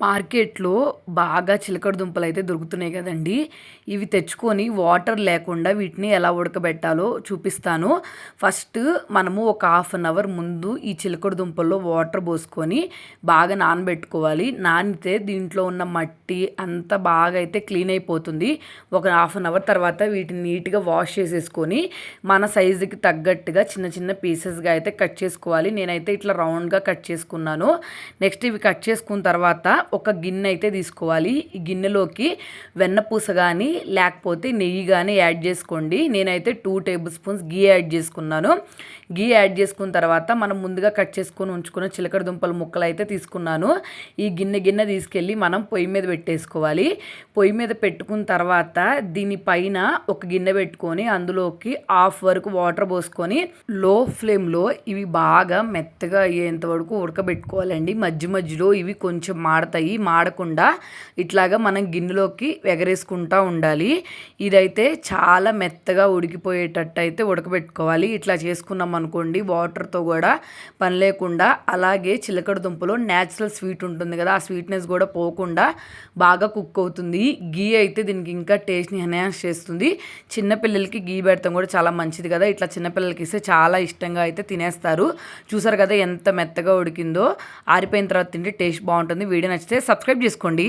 మార్కెట్‌లో బాగా చిలకడ దుంపలైతే దొరుకుతున్నాయి గదండీ! ఇవి తెచ్చుకొని వాటర్ లేకుండా వీటిని ఎలా ఉడకబెట్టాలో చూపిస్తాను. ఫస్ట్ మనము ఒక హాఫ్ అన్ అవర్ ముందు ఈ చిలకడ దుంపల్లో వాటర్ పోసుకొని బాగా నానబెట్టుకోవాలి. నానితే దీంట్లో ఉన్న మట్టి అంతా బాగా అయితే క్లీన్ అయిపోతుంది. ఒక హాఫ్ అన్ అవర్ తర్వాత వీటిని నీట్‌గా వాష్ చేసేసుకొని మన సైజుకి తగ్గట్టుగా చిన్న చిన్న పీసెస్‌గా అయితే కట్ చేసుకోవాలి. నేనైతే ఇట్లా రౌండ్‌గా కట్ చేసుకున్నాను. నెక్స్ట్ ఇవి కట్ చేసుకున్న తర్వాత ఒక గిన్నె అయితే తీసుకోవాలి. ఈ గిన్నెలోకి వెన్నపూస కానీ లేకపోతే నెయ్యి కానీ యాడ్ చేసుకోండి. నేనైతే 2 టేబుల్ స్పూన్స్ గీ యాడ్ చేసుకున్నాను. గీ యాడ్ చేసుకున్న తర్వాత మనం ముందుగా కట్ చేసుకొని ఉంచుకున్న చిలకడ దుంపల ముక్కలు అయితే తీసుకున్నాను. ఈ గిన్నె తీసుకెళ్ళి మనం పొయ్యి మీద పెట్టేసుకోవాలి. పొయ్యి మీద పెట్టుకున్న తర్వాత దీనిపైన ఒక గిన్నె పెట్టుకొని అందులోకి హాఫ్ వరకు వాటర్ పోసుకొని లో ఫ్లేమ్లో ఇవి బాగా మెత్తగా అయ్యేంత వరకు ఉడకబెట్టుకోవాలండి. మధ్యలో ఇవి కొంచెం మాడకుండా ఇట్లాగా మనం గిన్నెలోకి ఎగరేసుకుంటూ ఉండాలి. ఇదైతే చాలా మెత్తగా ఉడికిపోయేటట్టు అయితే ఉడకబెట్టుకోవాలి. ఇట్లా చేసుకున్నాం అనుకోండి వాటర్తో కూడా పని లేకుండా, అలాగే చిలకడ దుంపలో న్యాచురల్ స్వీట్ ఉంటుంది కదా, ఆ స్వీట్నెస్ కూడా పోకుండా బాగా కుక్ అవుతుంది. గీ అయితే దీనికి ఇంకా టేస్ట్ని ఎన్హాన్స్ చేస్తుంది. చిన్నపిల్లలకి గీ పెడతాం కూడా చాలా మంచిది కదా, ఇట్లా చిన్నపిల్లలకి ఇస్తే చాలా ఇష్టంగా అయితే తినేస్తారు. చూసారు కదా ఎంత మెత్తగా ఉడికిందో. ఆరిపోయిన తర్వాత తింటే టేస్ట్ బాగుంటుంది. వీడియో నచ్చితే సబ్స్క్రైబ్ చేసుకోండి.